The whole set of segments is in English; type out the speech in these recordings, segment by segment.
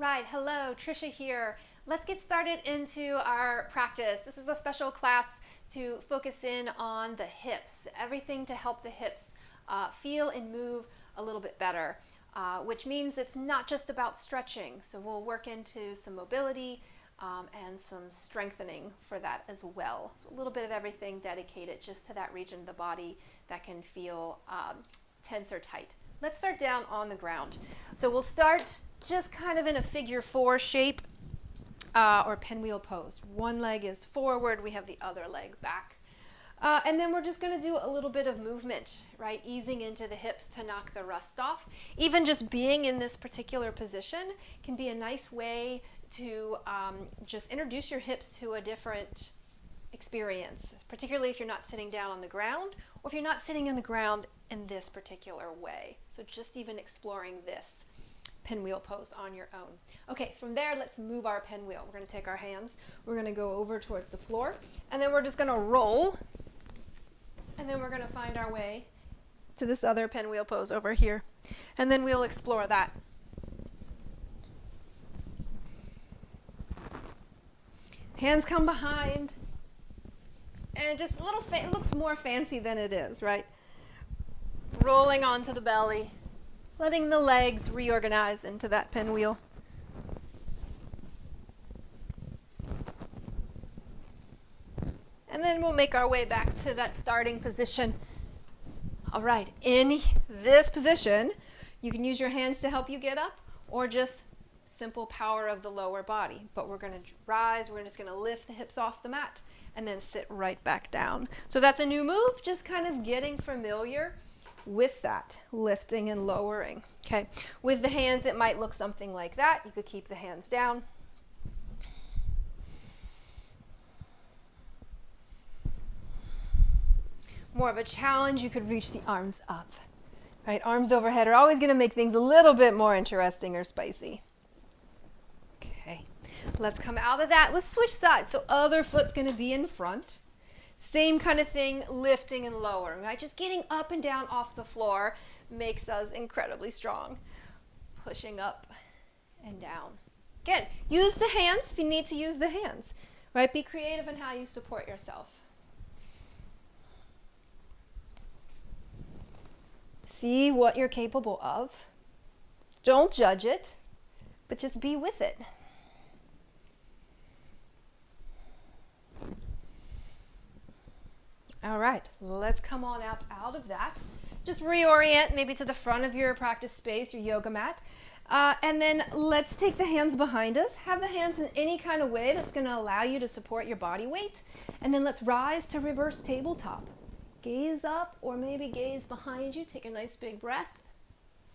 Right, hello, Trisha here. Let's get started into our practice. This is a special class to focus in on the hips, everything to help the hips feel and move a little bit better, which means it's not just about stretching. So we'll work into some mobility and some strengthening for that as well. So a little bit of everything dedicated just to that region of the body that can feel tense or tight. Let's start down on the ground. So we'll start just kind of in a figure 4 shape or pinwheel pose. One leg is forward, we have the other leg back. And then we're just going to do a little bit of movement, right? Easing into the hips to knock the rust off. Even just being in this particular position can be a nice way to just introduce your hips to a different experience, particularly if you're not sitting down on the ground or if you're not sitting on the ground in this particular way. So just even exploring this pinwheel pose on your own. Okay, from there, let's move our pinwheel. We're going to take our hands, we're going to go over towards the floor, and then we're just going to roll, and then we're going to find our way to this other pinwheel pose over here, and then we'll explore that. Hands come behind, and just a little, it looks more fancy than it is, right? Rolling onto the belly, letting the legs reorganize into that pinwheel. And then we'll make our way back to that starting position. All right, in this position, you can use your hands to help you get up or just simple power of the lower body. But we're going to rise, we're just going to lift the hips off the mat and then sit right back down. So that's a new move, just kind of getting familiar with that, lifting and lowering. Okay, with the hands it might look something like that. You could keep the hands down. More of a challenge, you could reach the arms up. Right, arms overhead are always going to make things a little bit more interesting or spicy. Okay, let's come out of that. Let's switch sides. So other foot's going to be in front. Same kind of thing, lifting and lowering, right? Just getting up and down off the floor makes us incredibly strong. Pushing up and down. Again, use the hands if you need to use the hands, right? Be creative in how you support yourself. See what you're capable of. Don't judge it, but just be with it. All right, let's come on up out of that. Just reorient maybe to the front of your practice space, your yoga mat. And then let's take the hands behind us. Have the hands in any kind of way that's going to allow you to support your body weight. And then let's rise to reverse tabletop. Gaze up or maybe gaze behind you. Take a nice big breath.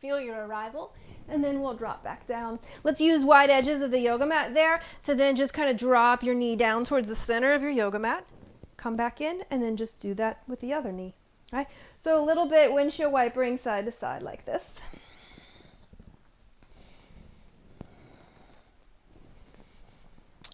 Feel your arrival. And then we'll drop back down. Let's use wide edges of the yoga mat there to then just kind of drop your knee down towards the center of your yoga mat. Come back in and then just do that with the other knee. Right? So a little bit windshield wipering side to side like this.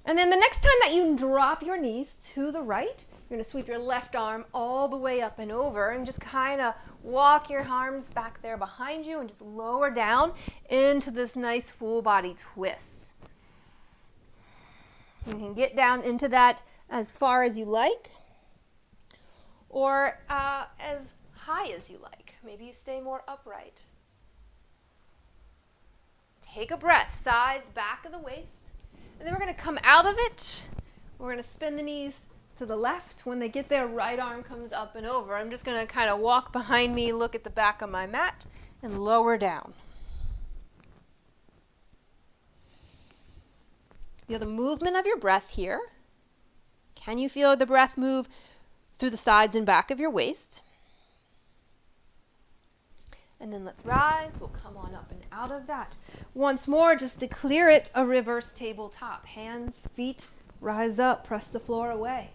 And then the next time that you drop your knees to the right, you're going to sweep your left arm all the way up and over and just kind of walk your arms back there behind you and just lower down into this nice full body twist. You can get down into that as far as you like or as high as you like. Maybe you stay more upright. Take a breath, sides, back of the waist. And then we're going to come out of it. We're going to spin the knees to the left. When they get there, right arm comes up and over. I'm just going to kind of walk behind me, look at the back of my mat, and lower down. Feel the movement of your breath here. Can you feel the breath move through the sides and back of your waist? And then let's rise. We'll come on up and out of that. Once more, just to clear it, a reverse tabletop. Hands, feet, rise up, press the floor away.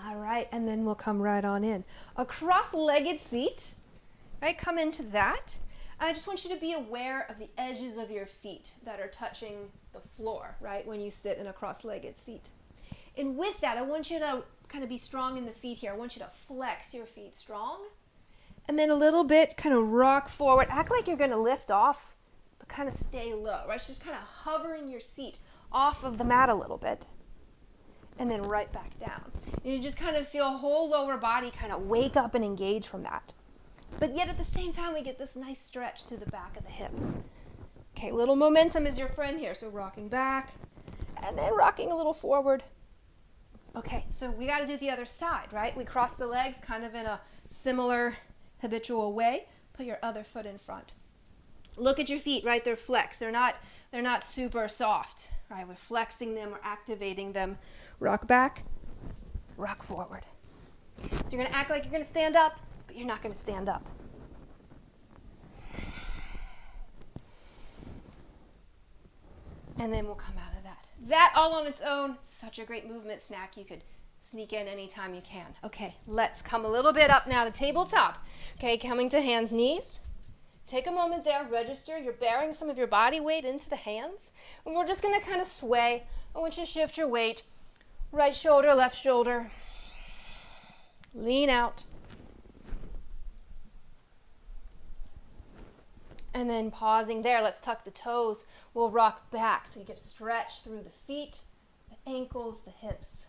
All right, and then we'll come right on in. A cross-legged seat, right? Come into that. I just want you to be aware of the edges of your feet that are touching the floor, right, when you sit in a cross-legged seat. And with that, I want you to kind of be strong in the feet here. I want you to flex your feet strong. And then a little bit, kind of rock forward. Act like you're going to lift off, but kind of stay low, right? So just kind of hovering your seat off of the mat a little bit, and then right back down. And you just kind of feel whole lower body kind of wake up and engage from that. But yet at the same time, we get this nice stretch through the back of the hips. Okay, little momentum is your friend here. So rocking back and then rocking a little forward. Okay, so we got to do the other side, right? We cross the legs kind of in a similar habitual way. Put your other foot in front. Look at your feet, right? They're flexed. They're not super soft, right? We're flexing them, we're activating them. Rock back, rock forward. So you're going to act like you're going to stand up, but you're not going to stand up. And then we'll come out of that. That all on its own, such a great movement snack. You could sneak in anytime you can. Okay, let's come a little bit up now to tabletop. Okay, coming to hands, knees. Take a moment there, register. You're bearing some of your body weight into the hands. And we're just going to kind of sway. I want you to shift your weight. Right shoulder, left shoulder. Lean out. And then pausing there, let's tuck the toes. We'll rock back so you get stretched through the feet, the ankles, the hips,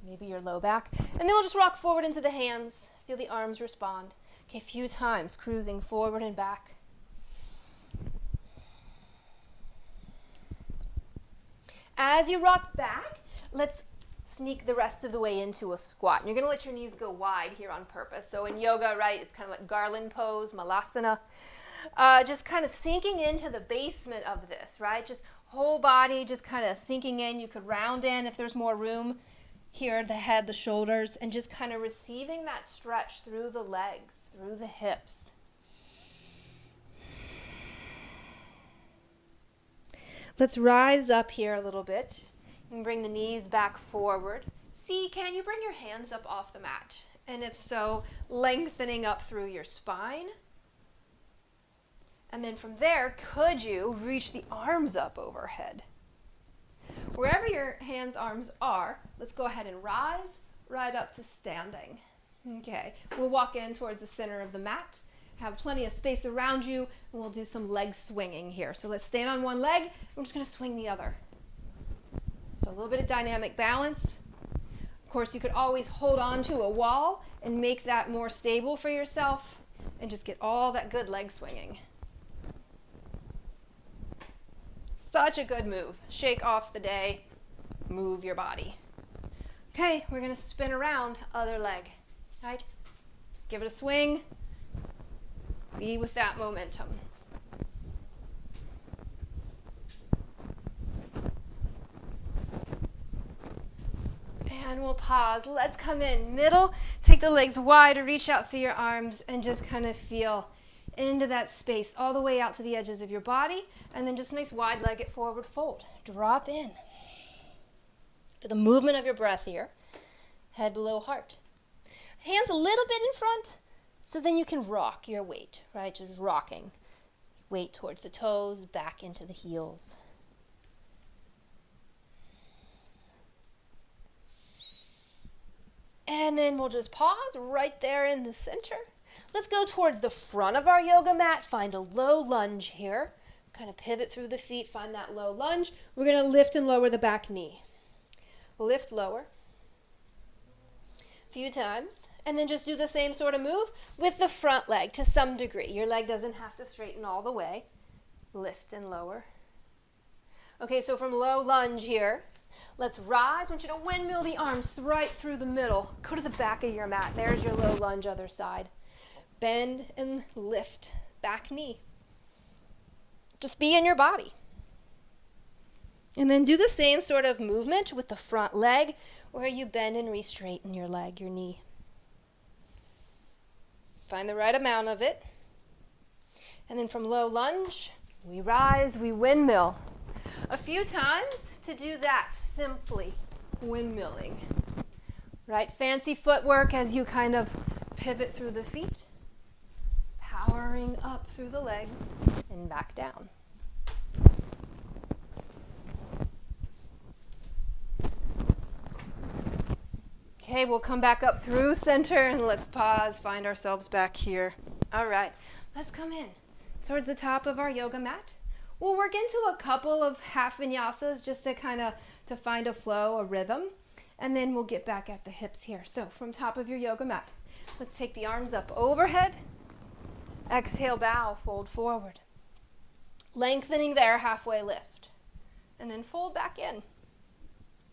maybe your low back. And then we'll just rock forward into the hands. Feel the arms respond. Okay, a few times, cruising forward and back. As you rock back, let's sneak the rest of the way into a squat. And you're going to let your knees go wide here on purpose. So in yoga, right, it's kind of like garland pose, malasana. Just kind of sinking into the basement of this, right? Just whole body just kind of sinking in. You could round in if there's more room here, the head, the shoulders, and just kind of receiving that stretch through the legs, through the hips. Let's rise up here a little bit and bring the knees back forward. See, can you bring your hands up off the mat? And if so, lengthening up through your spine. And then from there, could you reach the arms up overhead? Wherever your hands, arms are, let's go ahead and rise right up to standing. Okay, we'll walk in towards the center of the mat, have plenty of space around you, and we'll do some leg swinging here. So let's stand on one leg, we're just going to swing the other. So a little bit of dynamic balance. Of course, you could always hold on to a wall and make that more stable for yourself and just get all that good leg swinging. Such a good move. Shake off the day, move your body. Okay, we're going to spin around, other leg. Right? Give it a swing. Be with that momentum. And we'll pause. Let's come in middle. Take the legs wide, reach out for your arms, and just kind of feel into that space all the way out to the edges of your body, and then just a nice wide-legged forward fold. Drop in. For the movement of your breath here, head below heart. Hands a little bit in front, so then you can rock your weight, right? Just rocking. Weight towards the toes, back into the heels. And then we'll just pause right there in the center. Let's go towards the front of our yoga mat. Find a low lunge here. Kind of pivot through the feet. Find that low lunge. We're going to lift and lower the back knee. Lift, lower. A few times. And then just do the same sort of move with the front leg to some degree. Your leg doesn't have to straighten all the way. Lift and lower. Okay, so from low lunge here, let's rise. I want you to windmill the arms right through the middle. Go to the back of your mat. There's your low lunge, other side. Bend and lift, back knee. Just be in your body. And then do the same sort of movement with the front leg where you bend and re-straighten your leg, your knee. Find the right amount of it. And then from low lunge, we rise, we windmill. A few times to do that, simply windmilling. Right? Fancy footwork as you kind of pivot through the feet. Powering up through the legs and back down. Okay, we'll come back up through center and let's pause, find ourselves back here. All right, let's come in towards the top of our yoga mat. We'll work into a couple of half vinyasas just to to find a flow, a rhythm, and then we'll get back at the hips here. So from top of your yoga mat, let's take the arms up overhead. Exhale, bow, fold forward. Lengthening there, halfway lift. And then fold back in.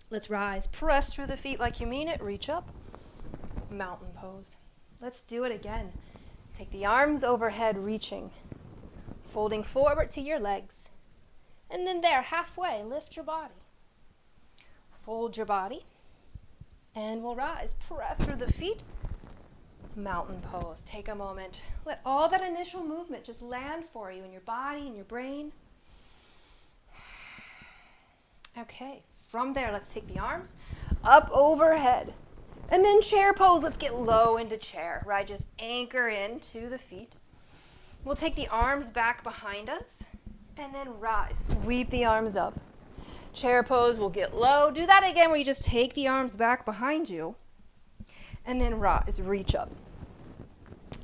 Let's rise. Press through the feet like you mean it. Reach up. Mountain pose. Let's do it again. Take the arms overhead, reaching. Folding forward to your legs. And then there, halfway, lift your body. Fold your body. And we'll rise. Press through the feet. Mountain pose. Take a moment. Let all that initial movement just land for you in your body and your brain. Okay. From there, let's take the arms up overhead. And then chair pose. Let's get low into chair, right? Just anchor into the feet. We'll take the arms back behind us and then rise. Sweep the arms up. Chair pose, we'll get low. Do that again where you just take the arms back behind you and then rise, reach up.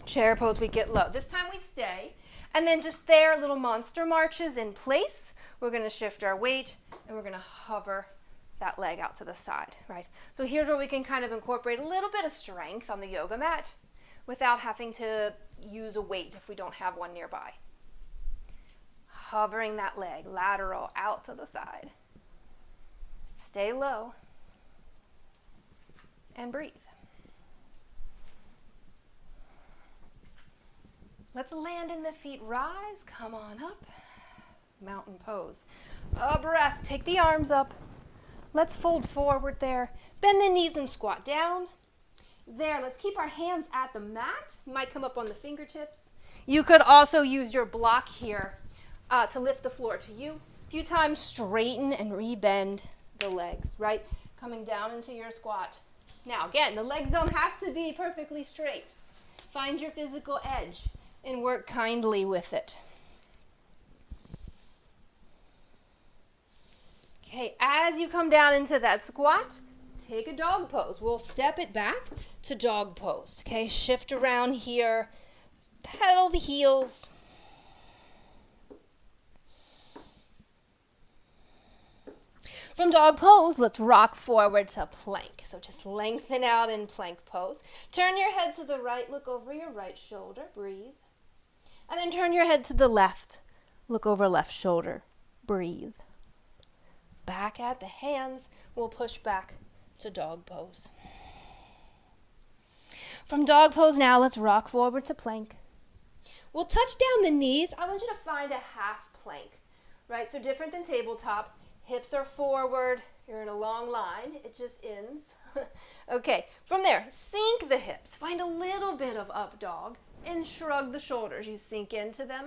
Chair pose, we get low. This time we stay. And then just there, little monster marches in place. We're going to shift our weight and we're going to hover that leg out to the side, right? So here's where we can kind of incorporate a little bit of strength on the yoga mat without having to use a weight if we don't have one nearby. Hovering that leg, lateral, out to the side. Stay low and breathe. Let's land in the feet, rise, come on up. Mountain pose. A breath, take the arms up. Let's fold forward there. Bend the knees and squat down. There, let's keep our hands at the mat. You might come up on the fingertips. You could also use your block here to lift the floor to you. A few times, straighten and rebend the legs, right? Coming down into your squat. Now, again, the legs don't have to be perfectly straight. Find your physical edge and work kindly with it. Okay, as you come down into that squat, take a dog pose. We'll step it back to dog pose. Okay, shift around here, pedal the heels. From dog pose, let's rock forward to plank. So just lengthen out in plank pose. Turn your head to the right, look over your right shoulder, breathe. And then turn your head to the left, look over left shoulder, breathe. Back at the hands, we'll push back to dog pose. From dog pose now, let's rock forward to plank. We'll touch down the knees. I want you to find a half plank, right? So different than tabletop. Hips are forward. You're in a long line. It just ends. Okay, from there, sink the hips. Find a little bit of up dog and shrug the shoulders. You sink into them,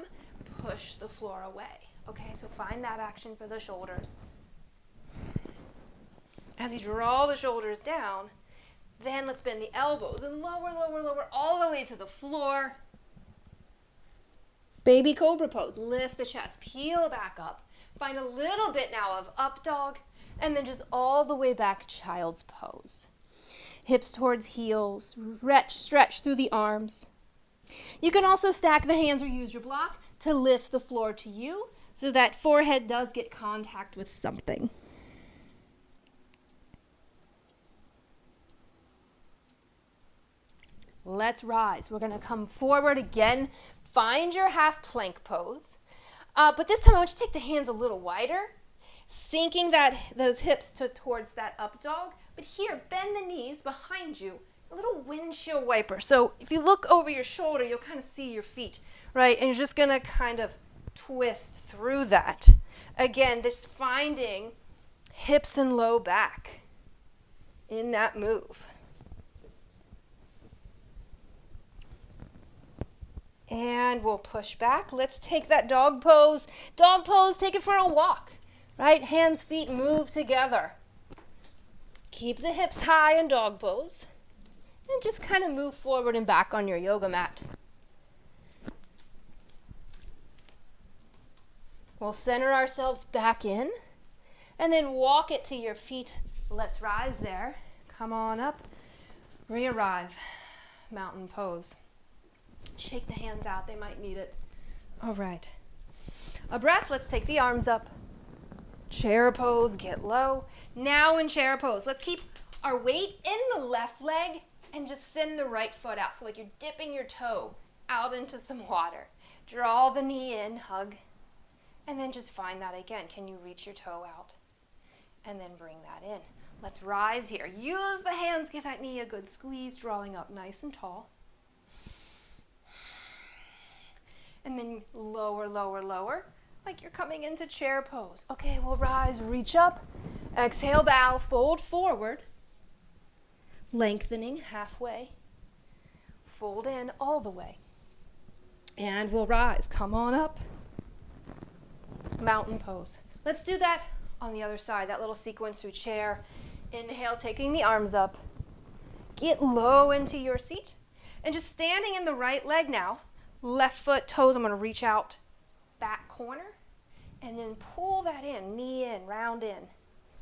push the floor away. Okay, so find that action for the shoulders. As you draw the shoulders down, then let's bend the elbows and lower, lower, lower, all the way to the floor. Baby cobra pose. Lift the chest, peel back up. Find a little bit now of up dog, and then just all the way back child's pose. Hips towards heels, stretch through the arms. You can also stack the hands or use your block to lift the floor to you so that forehead does get contact with something. Let's rise. We're going to come forward again. Find your half plank pose. But this time I want you to take the hands a little wider, sinking those hips towards that up dog. But here, bend the knees behind you, a little windshield wiper. So if you look over your shoulder, you'll kind of see your feet, right? And you're just going to kind of twist through that. Again, this finding hips and low back in that move. And we'll push back. Let's take that dog pose. Dog pose, take it for a walk, right? Hands, feet move together. Keep the hips high in dog pose. And just kind of move forward and back on your yoga mat. We'll center ourselves back in. And then walk it to your feet. Let's rise there. Come on up. Re-arrive. Mountain pose. Shake the hands out. They might need it. All right. A breath. Let's take the arms up. Chair pose, get low. Now in chair pose, let's keep our weight in the left leg and just send the right foot out. So like you're dipping your toe out into some water. Draw the knee in, hug, and then just find that again. Can you reach your toe out? And then bring that in. Let's rise here. Use the hands, give that knee a good squeeze, drawing up nice and tall. And then lower, lower, lower, like you're coming into chair pose. Okay, we'll rise, reach up, exhale, bow, fold forward, lengthening halfway, fold in all the way. And we'll rise, come on up, mountain pose. Let's do that on the other side, that little sequence through chair. Inhale, taking the arms up. Get low into your seat. And just standing in the right leg now. Left foot, toes, I'm going to reach out. Back corner. And then pull that in, knee in, round in.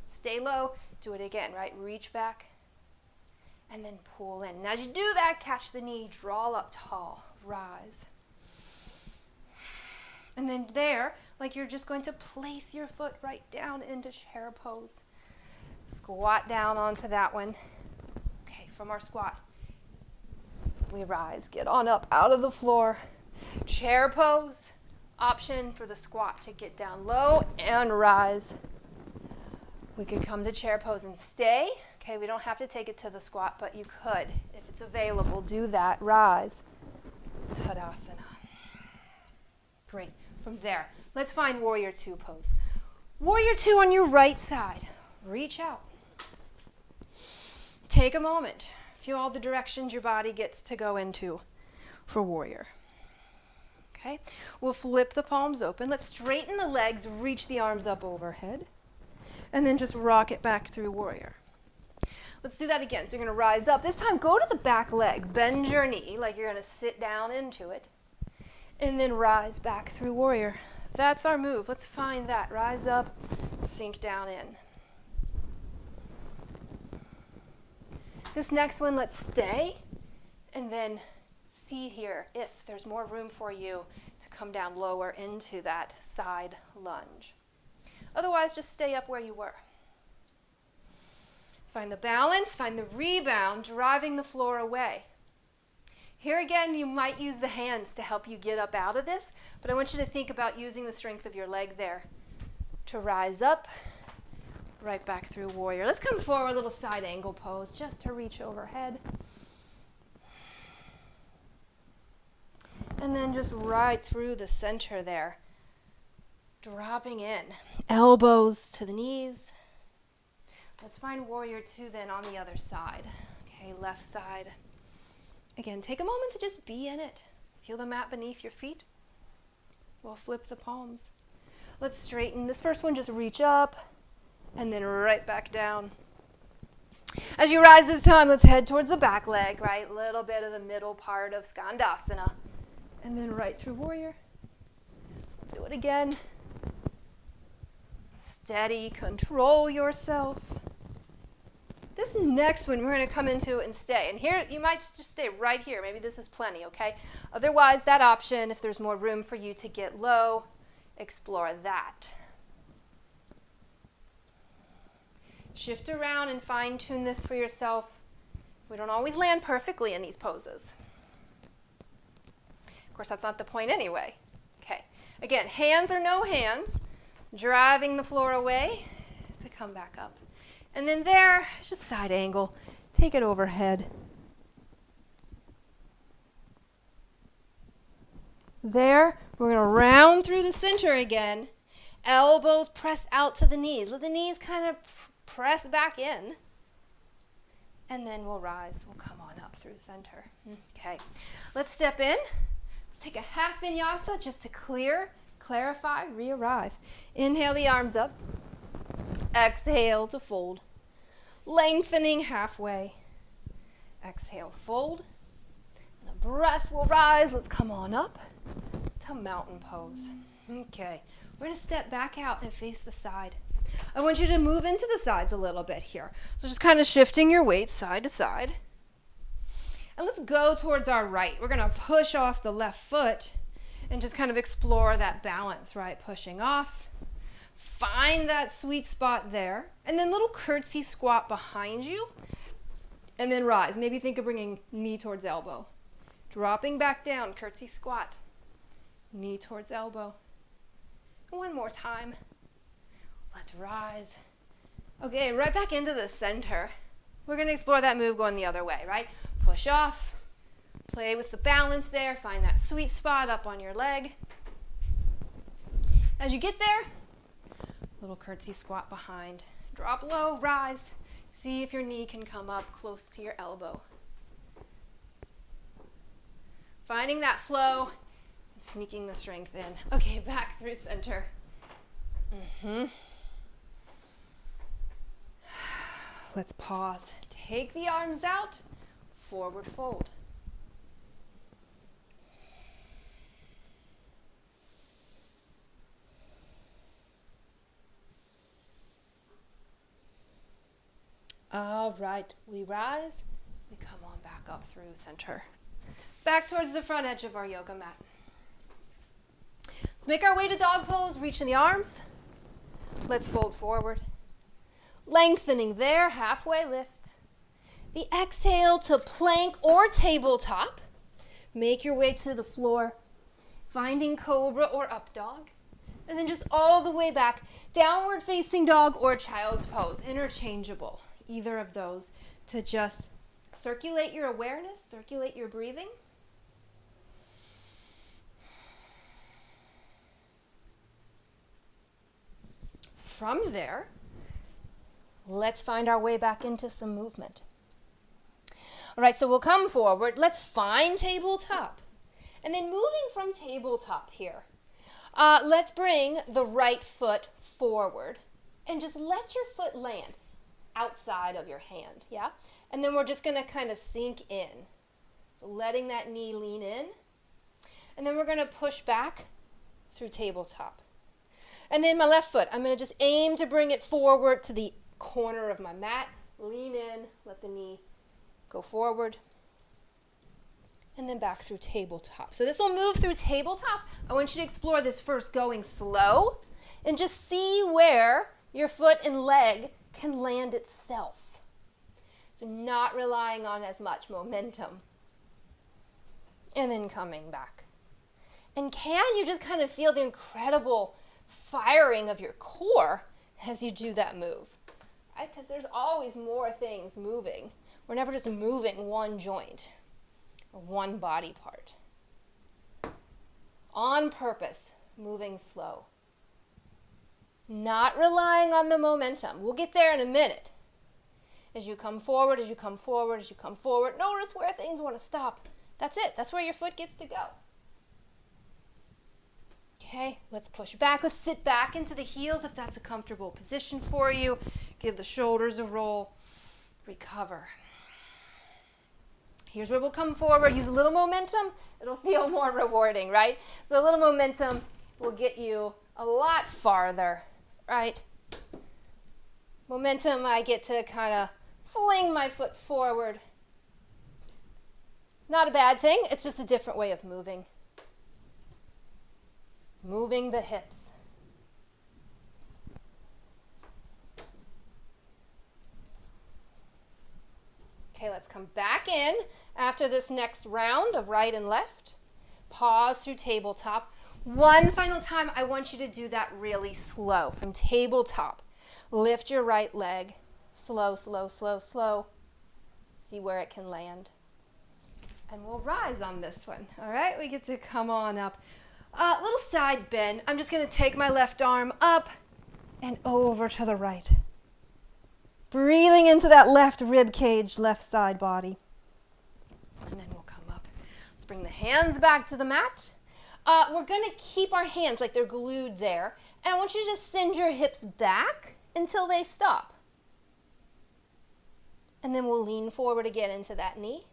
Stay low. Do it again, right? Reach back. And then pull in. And as you do that, catch the knee, draw up tall, rise. And then there, like you're just going to place your foot right down into chair pose. Squat down onto that one. Okay, from our squat, we rise. Get on up out of the floor. Chair pose. Option for the squat to get down low and rise. We could come to chair pose and stay. Okay, we don't have to take it to the squat, but you could. If it's available, do that. Rise. Tadasana. Great. From there, let's find warrior two pose. Warrior two on your right side. Reach out. Take a moment. Feel all the directions your body gets to go into for warrior. Okay, we'll flip the palms open. Let's straighten the legs, reach the arms up overhead, and then just rock it back through warrior. Let's do that again. So you're going to rise up. This time, go to the back leg. Bend your knee like you're going to sit down into it, and then rise back through warrior. That's our move. Let's find that. Rise up, sink down in. This next one, let's stay and then see here if there's more room for you to come down lower into that side lunge. Otherwise, just stay up where you were. Find the balance, find the rebound, driving the floor away. Here again, you might use the hands to help you get up out of this, but I want you to think about using the strength of your leg there to rise up. Right back through warrior. Let's come forward, a little side angle pose, just to reach overhead. And then just right through the center there. Dropping in. Elbows to the knees. Let's find warrior two then on the other side. Okay, left side. Again, take a moment to just be in it. Feel the mat beneath your feet. We'll flip the palms. Let's straighten. This first one, just reach up. And then right back down. As you rise this time, let's head towards the back leg, right? A little bit of the middle part of Skandasana. And then right through warrior. Do it again. Steady, control yourself. This next one we're going to come into and stay. And here, you might just stay right here. Maybe this is plenty, okay? Otherwise, that option, if there's more room for you to get low, explore that. Shift around and fine-tune this for yourself. We don't always land perfectly in these poses. Of course, that's not the point anyway. Okay. Again, hands or no hands, driving the floor away to come back up. And then there, just side angle. Take it overhead. There, we're going to round through the center again. Elbows press out to the knees. Let the knees kind of press back in, and then we'll rise. We'll come on up through center. Okay, let's step in. Let's take a half vinyasa just to clarify, re-arrive. Inhale the arms up. Exhale to fold. Lengthening halfway. Exhale, fold. And a breath will rise. Let's come on up to mountain pose. Okay, we're going to step back out and face the side. I want you to move into the sides a little bit here. So just kind of shifting your weight side to side. And let's go towards our right. We're going to push off the left foot and just kind of explore that balance, right? Pushing off. Find that sweet spot there. And then little curtsy squat behind you. And then rise. Maybe think of bringing knee towards elbow. Dropping back down, curtsy squat. Knee towards elbow. One more time. Let's rise. Okay, right back into the center. We're going to explore that move going the other way, right? Push off. Play with the balance there. Find that sweet spot up on your leg. As you get there, little curtsy squat behind. Drop low, rise. See if your knee can come up close to your elbow. Finding that flow, and sneaking the strength in. Okay, back through center. Let's pause. Take the arms out, forward fold. All right, we rise, we come on back up through center. Back towards the front edge of our yoga mat. Let's make our way to dog pose, reaching the arms. Let's fold forward. Lengthening there, halfway lift. The exhale to plank or tabletop. Make your way to the floor, finding cobra or up dog. And then just all the way back, downward facing dog or child's pose, interchangeable. Either of those to just circulate your awareness, circulate your breathing. From there, let's find our way back into some movement. All right, so we'll come forward. Let's find tabletop. And then moving from tabletop here, let's bring the right foot forward and just let your foot land outside of your hand, yeah? And then we're just going to kind of sink in. So letting that knee lean in. And then we're going to push back through tabletop. And then my left foot, I'm going to just aim to bring it forward to the corner of my mat. Lean in, let the knee go forward. And then back through tabletop. So this will move through tabletop. I want you to explore this first going slow and just see where your foot and leg can land itself. So not relying on as much momentum. And then coming back. And can you just kind of feel the incredible firing of your core as you do that move? Right? Because there's always more things moving. We're never just moving one joint or one body part. On purpose, moving slow. Not relying on the momentum. We'll get there in a minute. As you come forward, as you come forward, as you come forward, notice where things want to stop. That's it. That's where your foot gets to go. Okay, let's push back. Let's sit back into the heels if that's a comfortable position for you. Give the shoulders a roll. Recover. Here's where we'll come forward. Use a little momentum. It'll feel more rewarding, right? So a little momentum will get you a lot farther, right? Momentum, I get to kind of fling my foot forward. Not a bad thing. It's just a different way of moving. Moving the hips. Okay, let's come back in after this next round of right and left. Pause through tabletop. One final time, I want you to do that really slow. From tabletop, lift your right leg. Slow, slow, slow, slow. See where it can land. And we'll rise on this one. All right, we get to come on up. Little side bend. I'm just going to take my left arm up and over to the right. Breathing into that left rib cage, left side body. And then we'll come up. Let's bring the hands back to the mat. We're going to keep our hands like they're glued there. And I want you to just send your hips back until they stop. And then we'll lean forward again into that knee.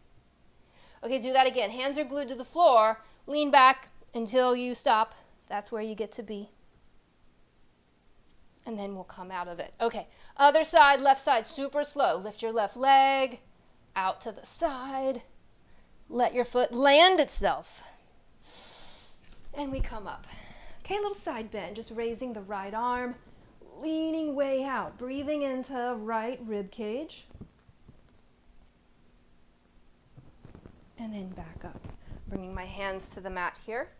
Okay, do that again. Hands are glued to the floor. Lean back until you stop. That's where you get to be. And then we'll come out of it. Okay, other side, left side, super slow. Lift your left leg out to the side. Let your foot land itself. And we come up. Okay, a little side bend, just raising the right arm, leaning way out, breathing into right rib cage. And then back up, bringing my hands to the mat here.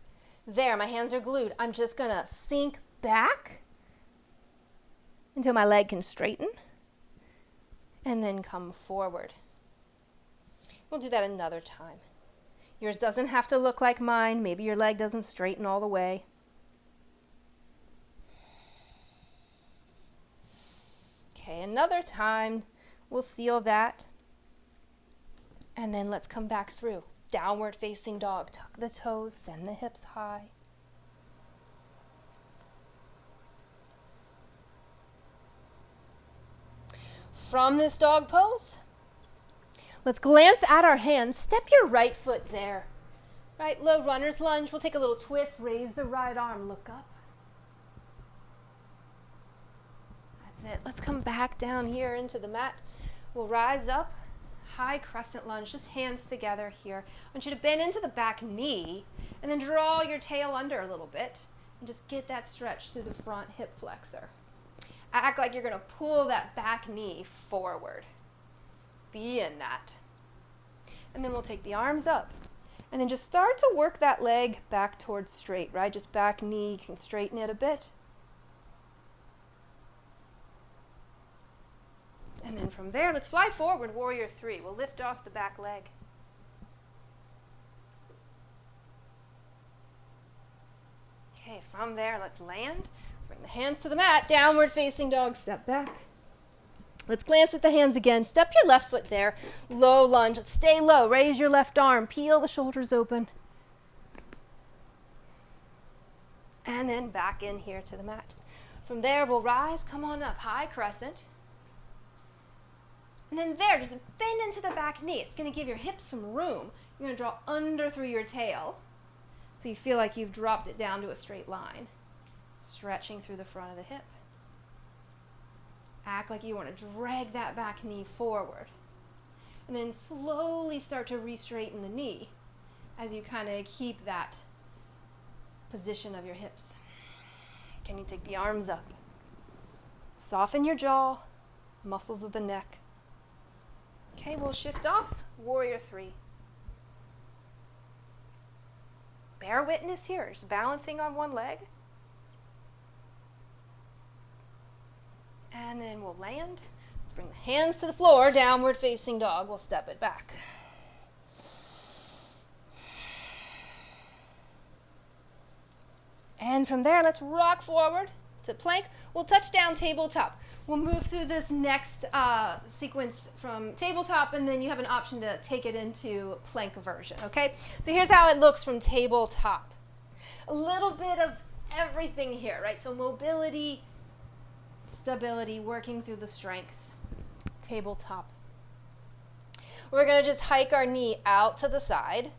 There, my hands are glued. I'm just gonna sink back until my leg can straighten, and then come forward. We'll do that another time. Yours doesn't have to look like mine. Maybe your leg doesn't straighten all the way. Okay, another time. We'll seal that. And then let's come back through. Downward facing dog. Tuck the toes, send the hips high. From this dog pose, let's glance at our hands. Step your right foot there. Right, low runner's lunge. We'll take a little twist. Raise the right arm. Look up. That's it. Let's come back down here into the mat. We'll rise up. High crescent lunge. Just hands together here. I want you to bend into the back knee and then draw your tail under a little bit and just get that stretch through the front hip flexor. Act like you're going to pull that back knee forward. Be in that. And then we'll take the arms up. And then just start to work that leg back towards straight, right? Just back knee, you can straighten it a bit. And then from there, let's fly forward, warrior three. We'll lift off the back leg. Okay, from there, let's land. Bring the hands to the mat, downward facing dog, step back. Let's glance at the hands again. Step your left foot there, low lunge. Let's stay low, raise your left arm, peel the shoulders open. And then back in here to the mat. From there, we'll rise, come on up, high crescent. And then there, just bend into the back knee. It's going to give your hips some room. You're going to draw under through your tail so you feel like you've dropped it down to a straight line. Stretching through the front of the hip. Act like you want to drag that back knee forward. And then slowly start to re-straighten the knee as you kind of keep that position of your hips. Can you take the arms up? Soften your jaw, muscles of the neck. Okay, we'll shift off, warrior three. Bear witness here, just balancing on one leg. And then we'll land. Let's bring the hands to the floor, downward facing dog. We'll step it back. And from there, let's rock forward to plank. We'll touch down tabletop. We'll move through this next sequence from tabletop, and then you have an option to take it into plank version, okay? So here's how it looks from tabletop. A little bit of everything here, right? So mobility, stability, working through the strength. Tabletop. We're going to just hike our knee out to the side,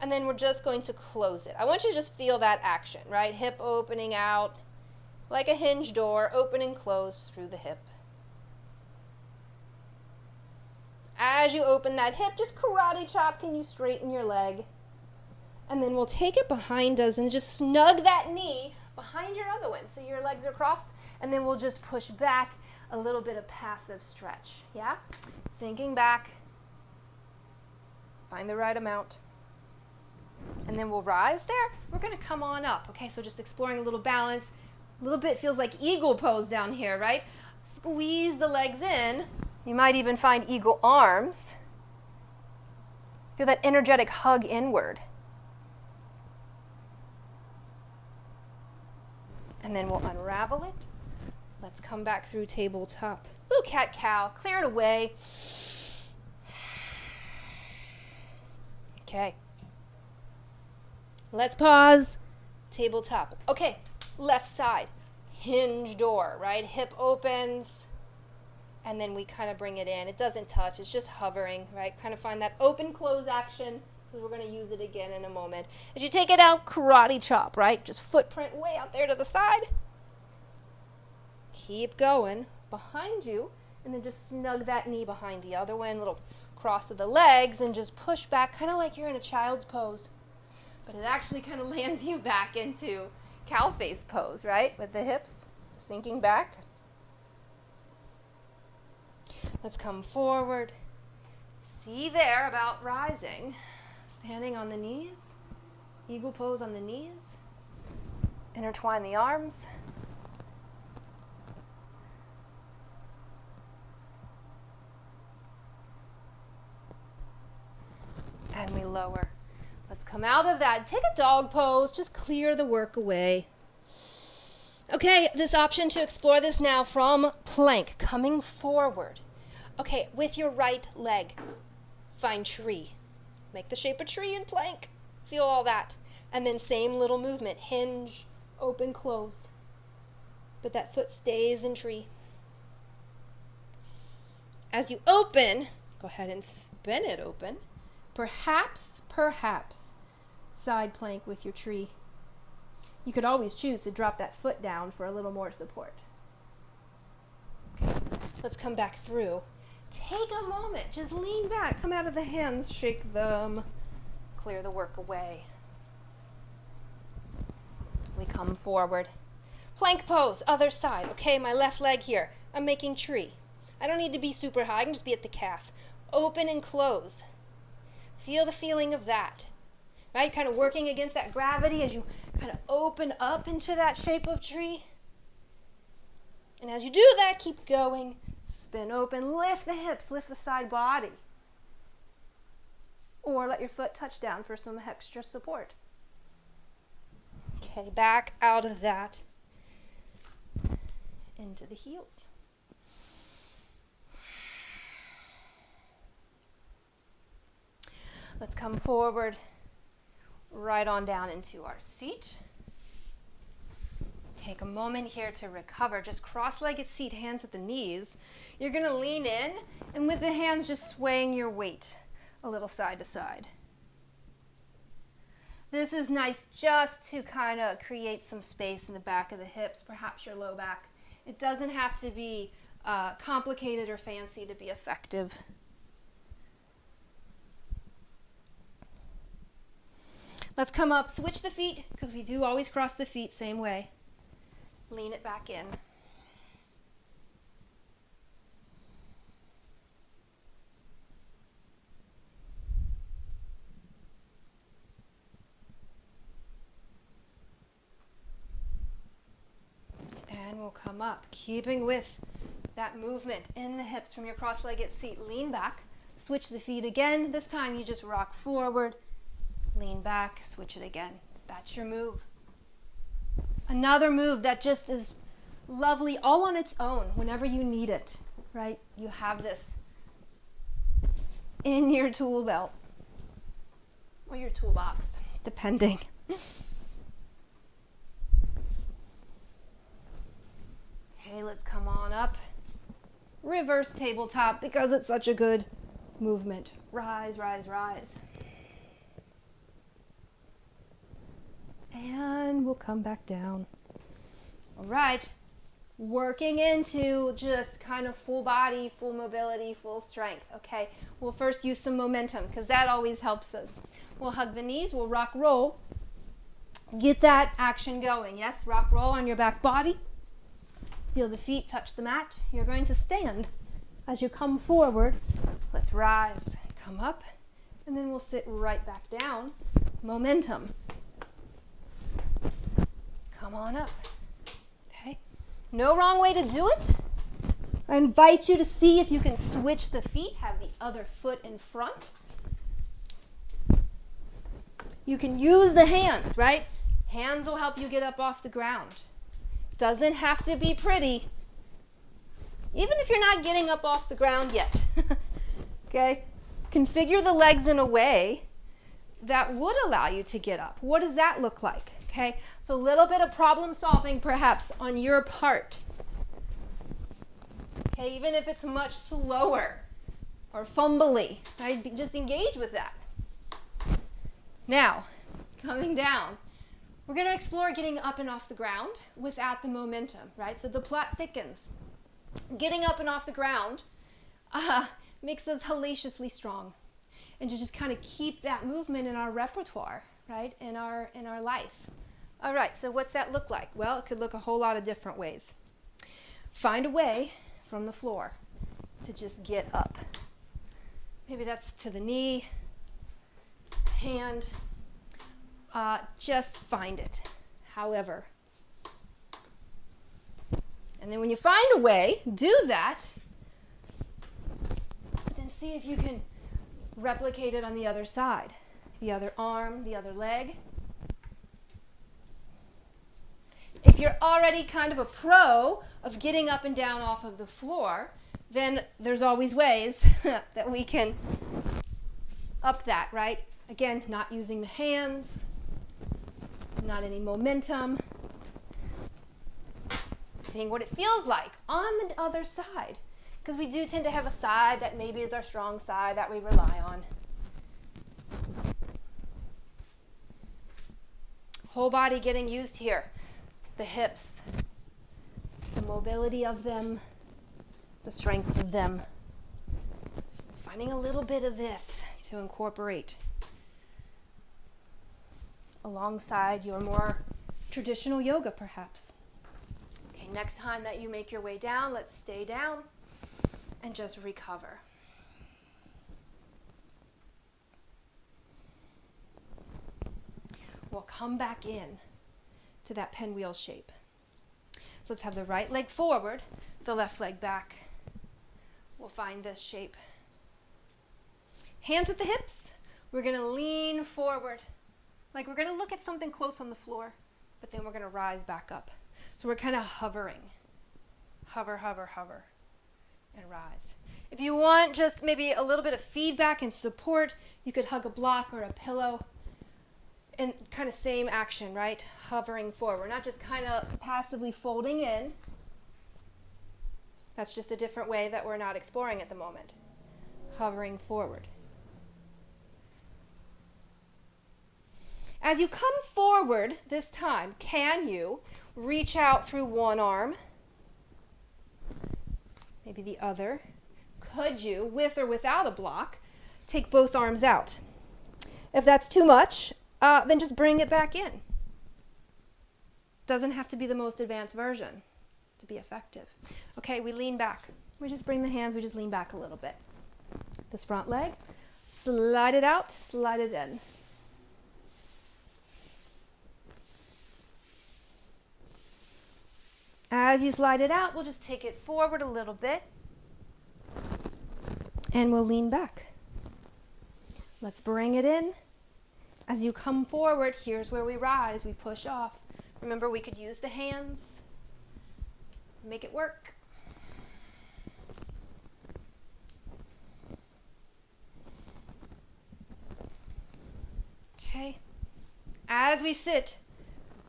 and then we're just going to close it. I want you to just feel that action, right? Hip opening out like a hinge door, open and close through the hip. As you open that hip, just karate chop, can you straighten your leg? And then we'll take it behind us and just snug that knee behind your other one so your legs are crossed, and then we'll just push back, a little bit of passive stretch, yeah? Sinking back, find the right amount. And then we'll rise there. We're going to come on up, okay? So just exploring a little balance. A little bit feels like eagle pose down here, right? Squeeze the legs in. You might even find eagle arms. Feel that energetic hug inward. And then we'll unravel it. Let's come back through tabletop. Little cat-cow, clear it away. Okay. Let's pause. Tabletop. Okay, left side. Hinge door, right? Hip opens, and then we kind of bring it in. It doesn't touch, it's just hovering, right? Kind of find that open-close action, because we're going to use it again in a moment. As you take it out, karate chop, right? Just footprint way out there to the side. Keep going behind you, and then just snug that knee behind the other one, little cross of the legs, and just push back, kind of like you're in a child's pose. but it actually kind of lands you back into cow face pose, right? With the hips sinking back. Let's come forward. See there about rising. Standing on the knees. Eagle pose on the knees. Intertwine the arms. And we lower. Let's come out of that. Take a dog pose. Just clear the work away. Okay, this option to explore this now from plank, coming forward. Okay, with your right leg, find tree. Make the shape of tree in plank. Feel all that. And then same little movement, hinge, open, close. But that foot stays in tree. As you open, go ahead and spin it open. Perhaps, side plank with your tree. You could always choose to drop that foot down for a little more support. Okay. Let's come back through. Take a moment, just lean back, come out of the hands, shake them, clear the work away. We come forward. Plank pose, other side. Okay, my left leg here. I'm making tree. I don't need to be super high, I can just be at the calf. Open and close. Feel the feeling of that, right? Kind of working against that gravity as you kind of open up into that shape of tree. And as you do that, keep going. Spin open, lift the hips, lift the side body. Or let your foot touch down for some extra support. Okay, back out of that. Into the heels. Let's come forward, right on down into our seat. Take a moment here to recover. Just cross-legged seat, hands at the knees. You're going to lean in, and with the hands just swaying your weight a little side to side. This is nice just to kind of create some space in the back of the hips, perhaps your low back. It doesn't have to be complicated or fancy to be effective. Let's come up, switch the feet, because we do always cross the feet same way. Lean it back in. And we'll come up, keeping with that movement in the hips from your cross-legged seat. Lean back, switch the feet again. This time you just rock forward. Lean back, switch it again. That's your move. Another move that just is lovely all on its own whenever you need it, right? You have this in your tool belt or your toolbox, depending. Okay, let's come on up. Reverse tabletop because it's such a good movement. Rise, rise, rise. And we'll come back down. All right, working into just kind of full body, full mobility, full strength. Okay, we'll first use some momentum because that always helps us. We'll hug the knees, we'll rock roll. Get that action going. Yes, rock roll on your back body. Feel the feet touch the mat. You're going to stand. As you come forward, let's rise, come up, and then we'll sit right back down. Momentum. Come on up. Okay. No wrong way to do it. I invite you to see if you can switch the feet, have the other foot in front. You can use the hands, right? Hands will help you get up off the ground. Doesn't have to be pretty. Even if you're not getting up off the ground yet. Okay? Configure the legs in a way that would allow you to get up. What does that look like? Okay, so a little bit of problem solving perhaps on your part. Okay, even if it's much slower or fumbly, right? Just engage with that. Now, coming down, we're going to explore getting up and off the ground without the momentum, right? So the plat thickens. Getting up and off the ground makes us hellaciously strong. And to just kind of keep that movement in our repertoire, right, in our life. All right, so what's that look like? Well, it could look a whole lot of different ways. Find a way from the floor to just get up. Maybe that's to the knee, hand. Just find it, however. And then when you find a way, do that. But then see if you can replicate it on the other side. The other arm, the other leg. If you're already kind of a pro of getting up and down off of the floor, then there's always ways that we can up that, right? Again, not using the hands, not any momentum. Seeing what it feels like on the other side. Because we do tend to have a side that maybe is our strong side that we rely on. Whole body getting used here. The hips, the mobility of them, the strength of them. Finding a little bit of this to incorporate alongside your more traditional yoga, perhaps. Okay, next time that you make your way down, let's stay down and just recover. We'll come back in to that pinwheel shape. So let's have the right leg forward, the left leg back. We'll find this shape. Hands at the hips. We're going to lean forward. Like we're going to look at something close on the floor, but then we're going to rise back up. So we're kind of hovering. Hover, hover, hover, and rise. If you want just maybe a little bit of feedback and support, you could hug a block or a pillow. And kind of same action, right? Hovering forward, not just kind of passively folding in. That's just a different way that we're not exploring at the moment. Hovering forward. As you come forward this time, can you reach out through one arm? Maybe the other. Could you, with or without a block, take both arms out? If that's too much, then just bring it back in. Doesn't have to be the most advanced version to be effective. Okay, we lean back. We just bring the hands, we just lean back a little bit. This front leg, slide it out, slide it in. As you slide it out, we'll just take it forward a little bit and we'll lean back. Let's bring it in. As you come forward, here's where we rise, we push off. Remember, we could use the hands, make it work. Okay, as we sit,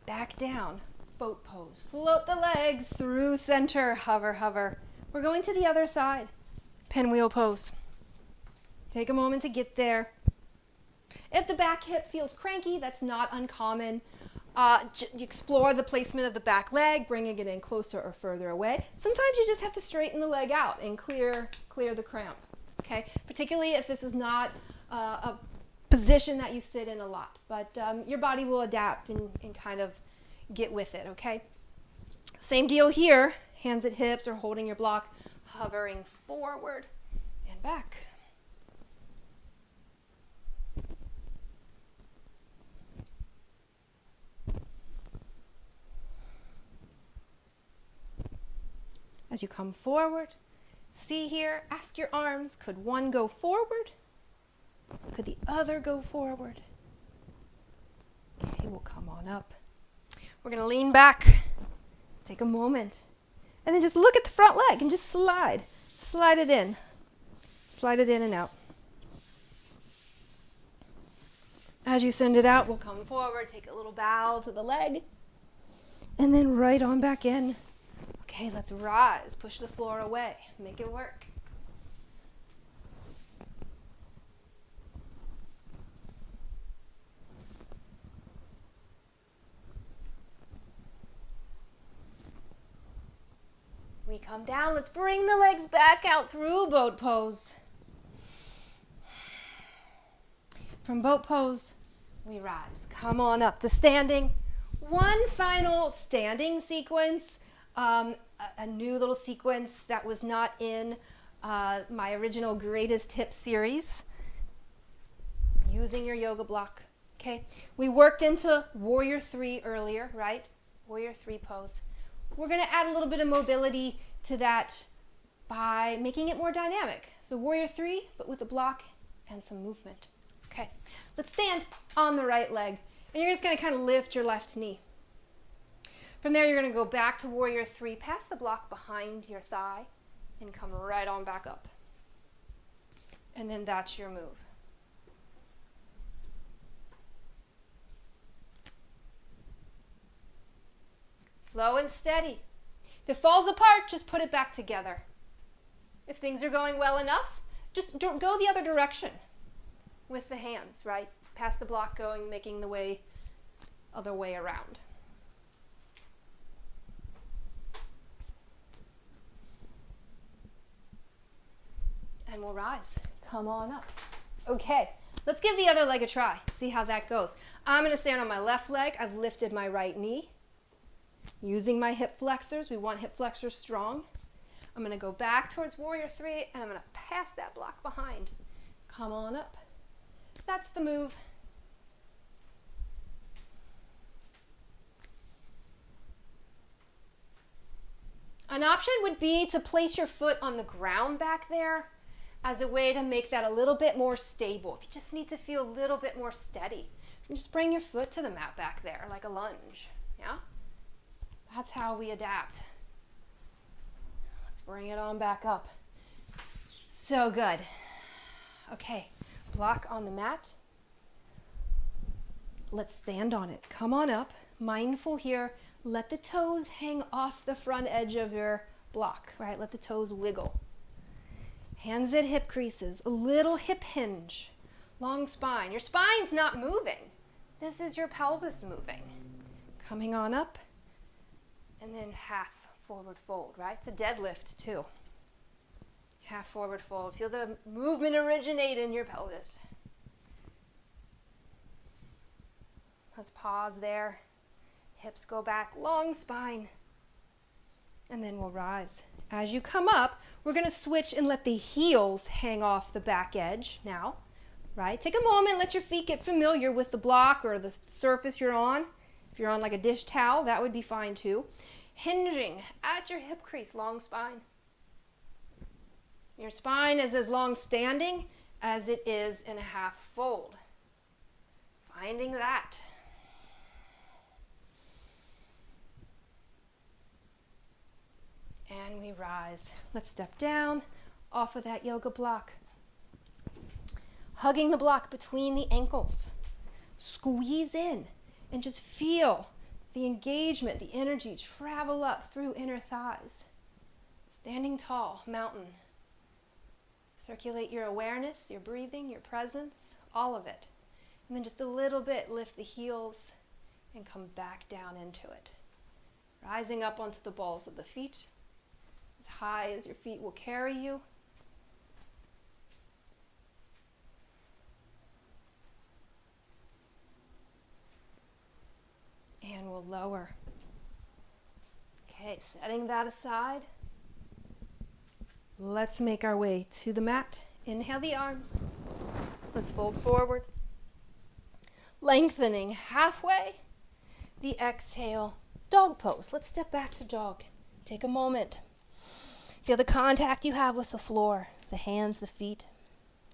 back down, boat pose. Float the legs through center, hover, hover. We're going to the other side, pinwheel pose. Take a moment to get there. If the back hip feels cranky, that's not uncommon. Explore the placement of the back leg, bringing it in closer or further away. Sometimes you just have to straighten the leg out and clear the cramp. Okay, particularly if this is not a position that you sit in a lot, but your body will adapt and kind of get with it. Okay, same deal here. Hands at hips or holding your block, hovering forward and back. As you come forward, see here, ask your arms, could one go forward? Could the other go forward? Okay, we'll come on up. We're going to lean back, take a moment, and then just look at the front leg and just slide. Slide it in and out. As you send it out, we'll come forward, take a little bow to the leg, and then right on back in. Okay, let's rise, push the floor away, make it work. We come down, let's bring the legs back out through boat pose. From boat pose, we rise. Come on up to standing. One final standing sequence, a new little sequence that was not in my original Greatest Hip series, using your yoga block. Okay, we worked into Warrior 3 earlier, right? Warrior 3 pose. We're going to add a little bit of mobility to that by making it more dynamic. So Warrior 3, but with a block and some movement. Okay, let's stand on the right leg, and you're just going to kind of lift your left knee. From there, you're going to go back to Warrior 3, pass the block behind your thigh, and come right on back up. And then that's your move. Slow and steady. If it falls apart, just put it back together. If things are going well enough, just go the other direction with the hands, right? Pass the block going, making the other way around. And we'll rise. Come on up. Okay, let's give the other leg a try. See how that goes. I'm going to stand on my left leg. I've lifted my right knee. Using my hip flexors. We want hip flexors strong. I'm going to go back towards Warrior 3, and I'm going to pass that block behind. Come on up. That's the move. An option would be to place your foot on the ground back there as a way to make that a little bit more stable. If you just need to feel a little bit more steady, you just bring your foot to the mat back there like a lunge. Yeah? That's how we adapt. Let's bring it on back up. So good. Okay, block on the mat. Let's stand on it. Come on up. Mindful here. Let the toes hang off the front edge of your block, right? Let the toes wiggle. Hands at hip creases. A little hip hinge. Long spine. Your spine's not moving. This is your pelvis moving. Coming on up. And then half forward fold, right? It's a deadlift too. Half forward fold. Feel the movement originate in your pelvis. Let's pause there. Hips go back, long spine. And then we'll rise. As you come up, we're going to switch and let the heels hang off the back edge now, right? Take a moment, let your feet get familiar with the block or the surface you're on. If you're on like a dish towel, that would be fine too. Hinging at your hip crease, long spine. Your spine is as long standing as it is in a half fold. Finding that. And we rise. Let's step down off of that yoga block. Hugging the block between the ankles. Squeeze in and just feel the engagement, the energy travel up through inner thighs. Standing tall, mountain. Circulate your awareness, your breathing, your presence, all of it. And then just a little bit, lift the heels and come back down into it. Rising up onto the balls of the feet, as high as your feet will carry you. And we'll lower. Okay, setting that aside. Let's make our way to the mat. Inhale the arms. Let's fold forward. Lengthening halfway. The exhale, dog pose. Let's step back to dog. Take a moment. Feel the contact you have with the floor, the hands, the feet.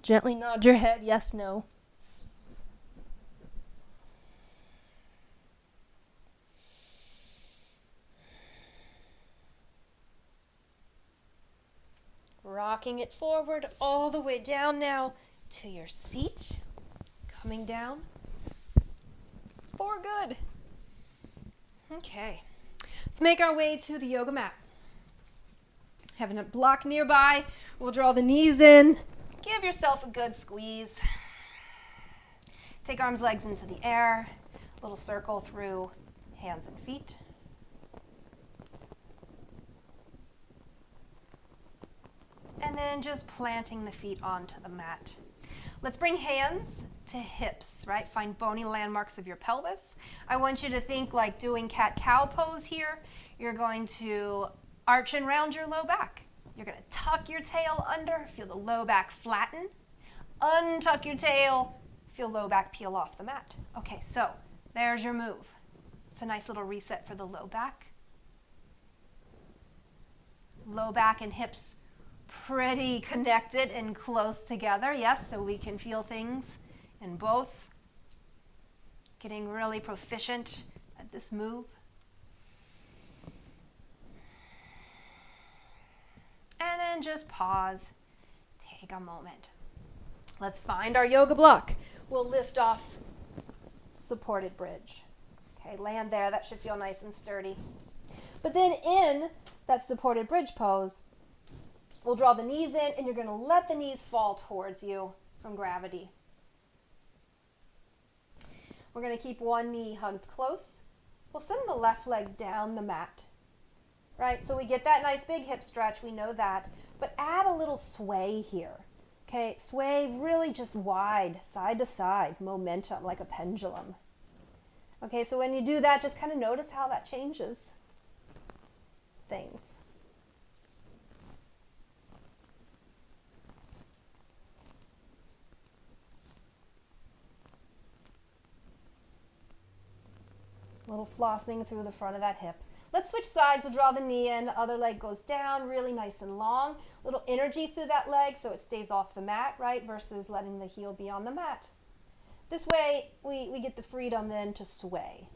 Gently nod your head, yes, no. Rocking it forward all the way down now to your seat. Coming down. For good. Okay. Let's make our way to the yoga mat. Having a block nearby, we'll draw the knees in. Give yourself a good squeeze. Take arms, legs into the air. Little circle through hands and feet. And then just planting the feet onto the mat. Let's bring hands to hips, right? Find bony landmarks of your pelvis. I want you to think like doing cat-cow pose here. You're going to arch and round your low back. You're going to tuck your tail under, feel the low back flatten. Untuck your tail, feel low back peel off the mat. Okay, so there's your move. It's a nice little reset for the low back. Low back and hips pretty connected and close together, yes, so we can feel things in both. Getting really proficient at this move. And then just pause, take a moment. Let's find our yoga block. We'll lift off supported bridge. Okay, land there, that should feel nice and sturdy. But then in that supported bridge pose, we'll draw the knees in and you're going to let the knees fall towards you from gravity. We're going to keep one knee hugged close. We'll send the left leg down the mat. Right, so we get that nice big hip stretch, we know that, but add a little sway here. Okay, sway really just wide, side to side, momentum like a pendulum. Okay, so when you do that, just kind of notice how that changes things. A little flossing through the front of that hip. Let's switch sides. We'll draw the knee in. The other leg goes down, really nice and long. Little energy through that leg so it stays off the mat, right, versus letting the heel be on the mat. This way, we get the freedom then to sway.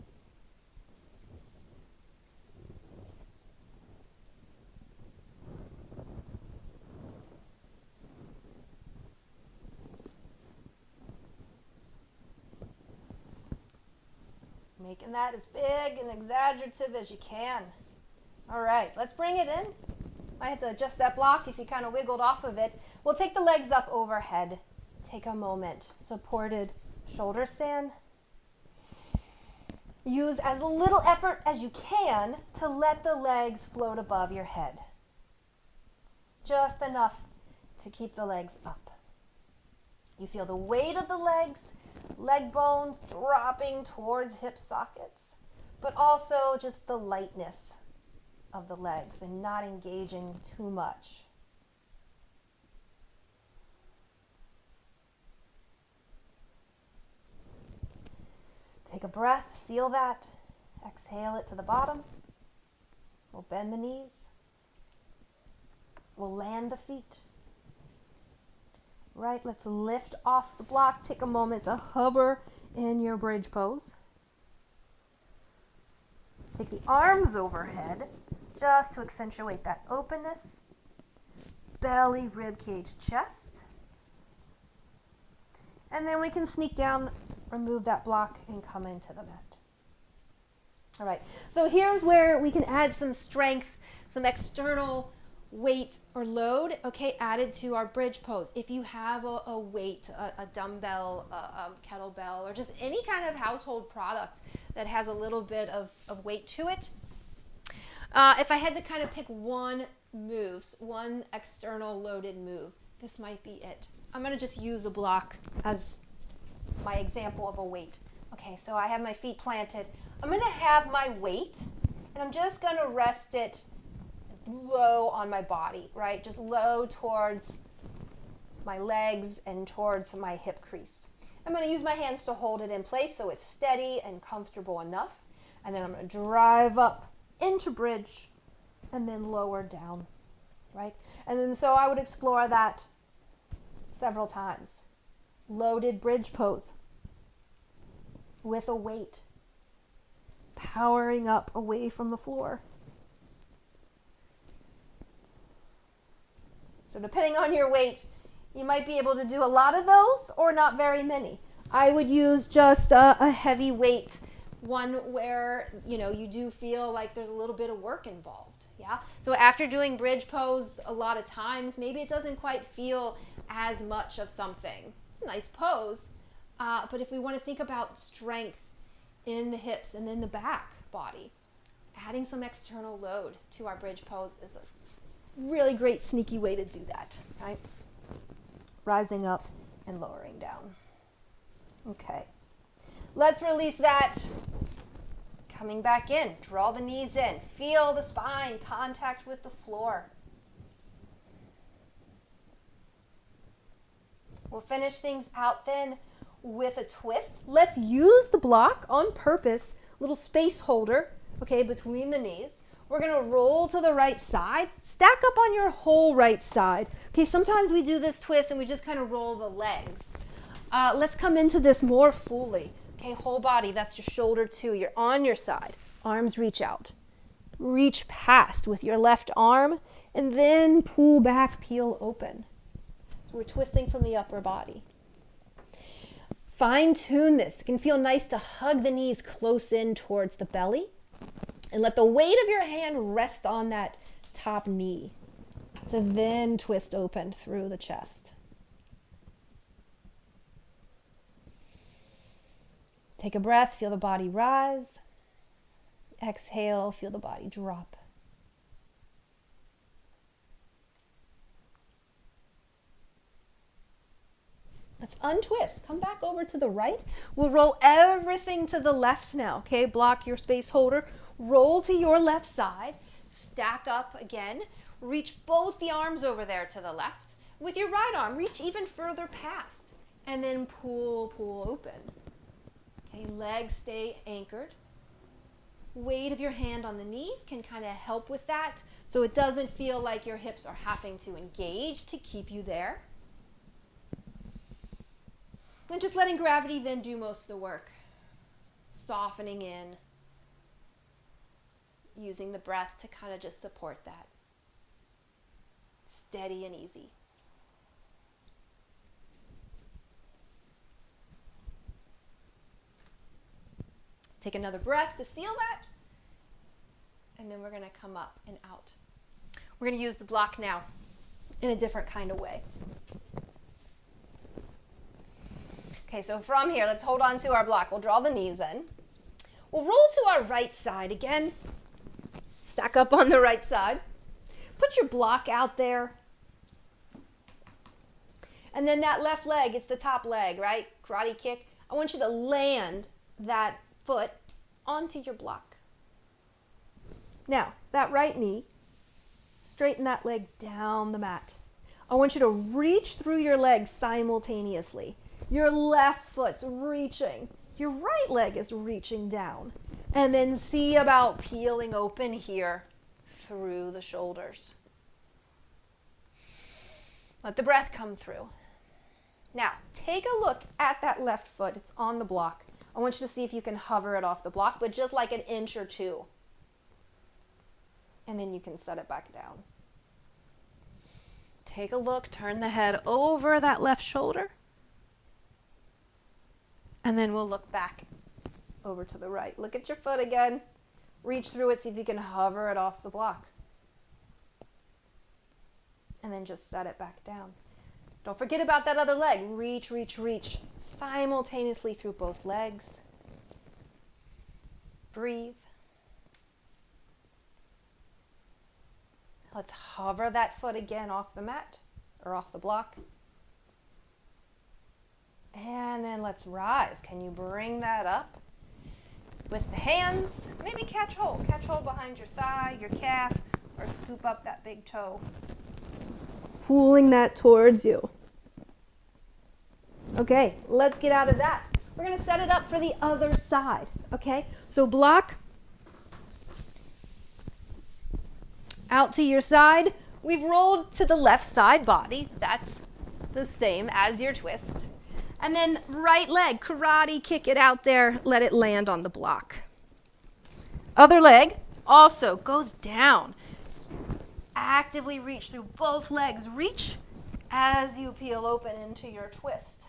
Making that as big and exaggerative as you can. All right, let's bring it in. I had to adjust that block if you kind of wiggled off of it. We'll take the legs up overhead. Take a moment. Supported shoulder stand. Use as little effort as you can to let the legs float above your head. Just enough to keep the legs up. You feel the weight of the legs, leg bones dropping towards hip sockets, but also just the lightness of the legs and not engaging too much. Take a breath, seal that, exhale it to the bottom. We'll bend the knees. We'll land the feet. Right, let's lift off the block. Take a moment to hover in your bridge pose. Take the arms overhead just to accentuate that openness. Belly, rib cage, chest. And then we can sneak down, remove that block, and come into the mat. All right, so here's where we can add some strength, some external weight or load, okay, added to our bridge pose. If you have a weight, a dumbbell, a kettlebell, or just any kind of household product that has a little bit of weight to it, if I had to kind of pick one move, one external loaded move, this might be it. I'm going to just use a block as my example of a weight. Okay, so I have my feet planted. I'm going to have my weight, and I'm just going to rest it low on my body, right? Just low towards my legs and towards my hip crease. I'm going to use my hands to hold it in place so it's steady and comfortable enough. And then I'm going to drive up into bridge and then lower down, right? And then so I would explore that several times. Loaded bridge pose with a weight, powering up away from the floor. So depending on your weight, you might be able to do a lot of those or not very many. I would use just a heavy weight, one where, you know, you do feel like there's a little bit of work involved. Yeah. So after doing bridge pose a lot of times, maybe it doesn't quite feel as much of something. It's a nice pose, but if we want to think about strength in the hips and in the back body, adding some external load to our bridge pose is a really great sneaky way to do that, right? Rising up and lowering down. Okay. Let's release that. Coming back in. Draw the knees in. Feel the spine contact with the floor. We'll finish things out then with a twist. Let's use the block on purpose, little space holder, okay, between the knees. We're going to roll to the right side. Stack up on your whole right side. Okay, sometimes we do this twist and we just kind of roll the legs. Let's come into this more fully. Okay, whole body, that's your shoulder too. You're on your side. Arms reach out. Reach past with your left arm and then pull back, peel open. So we're twisting from the upper body. Fine tune this. It can feel nice to hug the knees close in towards the belly and let the weight of your hand rest on that top knee to then twist open through the chest. Take a breath, feel the body rise. Exhale, feel the body drop. Let's untwist. Come back over to the right. We'll roll everything to the left now, okay? Block your space holder. Roll to your left side. Stack up again. Reach both the arms over there to the left. With your right arm, reach even further past. And then pull open. Okay, legs stay anchored. Weight of your hand on the knees can kind of help with that, so it doesn't feel like your hips are having to engage to keep you there. And just letting gravity then do most of the work. Softening in. Using the breath to kind of just support that. Steady and easy. Take another breath to seal that. And then we're going to come up and out. We're going to use the block now in a different kind of way. Okay, so from here, let's hold on to our block. We'll draw the knees in. We'll roll to our right side again. Stack up on the right side. Put your block out there. And then that left leg, it's the top leg, right? Karate kick. I want you to land that foot onto your block. Now, that right knee, straighten that leg down the mat. I want you to reach through your legs simultaneously. Your left foot's reaching. Your right leg is reaching down. And then see about peeling open here through the shoulders. Let the breath come through. Now, take a look at that left foot. It's on the block. I want you to see if you can hover it off the block, but just like an inch or two. And then you can set it back down. Take a look, turn the head over that left shoulder. And then we'll look back over to the right. Look at your foot again. Reach through it, see if you can hover it off the block. And then just set it back down. Don't forget about that other leg. Reach, reach, reach. Simultaneously through both legs. Breathe. Let's hover that foot again off the mat or off the block. And then let's rise. Can you bring that up? With the hands, maybe catch hold. Catch hold behind your thigh, your calf, or scoop up that big toe. Pulling that towards you. Okay, let's get out of that. We're going to set it up for the other side. Okay, so block out to your side. We've rolled to the left side body. That's the same as your twist. And then right leg, karate, kick it out there, let it land on the block. Other leg also goes down. Actively reach through both legs. Reach as you peel open into your twist.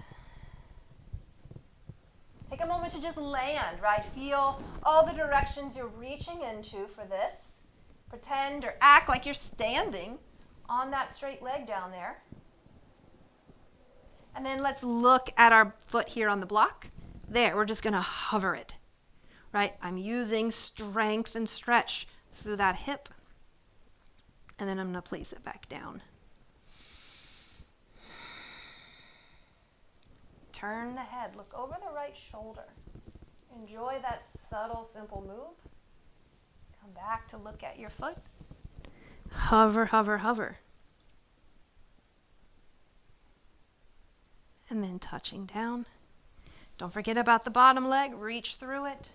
Take a moment to just land, right? Feel all the directions you're reaching into for this. Pretend or act like you're standing on that straight leg down there. And then let's look at our foot here on the block. There, we're just going to hover it, right? I'm using strength and stretch through that hip. And then I'm going to place it back down. turn the head. Look over the right shoulder. Enjoy that subtle, simple move. Come back to look at your foot. Hover, hover, hover. And then touching down. Don't forget about the bottom leg. Reach through it.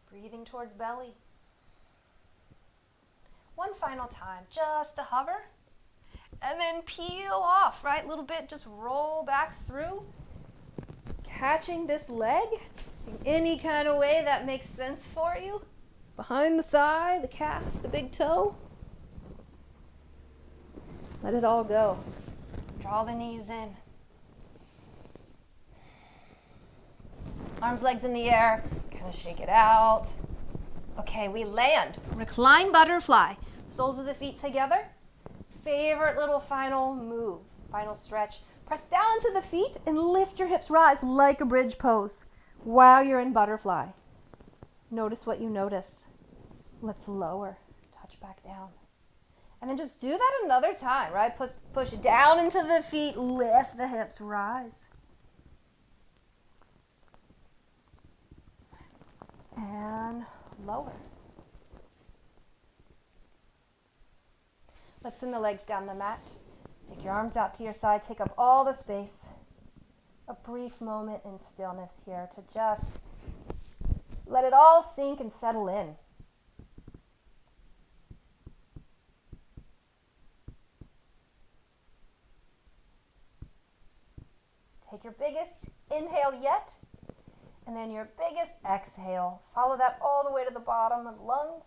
Breathing towards belly. One final time, just to hover. And then peel off, right? A little bit, just roll back through. Catching this leg in any kind of way that makes sense for you. Behind the thigh, the calf, the big toe. Let it all go. Draw the knees in. Arms, legs in the air. Kind of shake it out. Okay, we land. Recline butterfly. Soles of the feet together. Favorite little final move, final stretch. Press down into the feet and lift your hips, rise like a bridge pose while you're in butterfly. Notice what you notice. Let's lower, touch back down. And then just do that another time, right? Push down into the feet, lift the hips, rise. And lower. Let's send the legs down the mat. Take your arms out to your side. Take up all the space. A brief moment in stillness here to just let it all sink and settle in. Take your biggest inhale yet, and then your biggest exhale. Follow that all the way to the bottom of the lungs.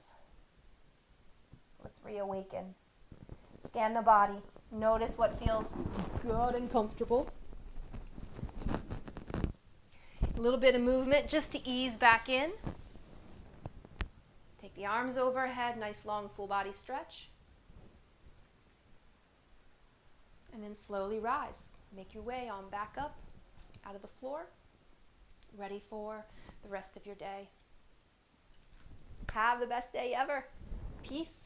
Let's reawaken. Scan the body. Notice what feels good and comfortable. A little bit of movement just to ease back in. Take the arms overhead, nice long full body stretch. And then slowly rise. Make your way on back up, out of the floor, ready for the rest of your day. Have the best day ever. Peace.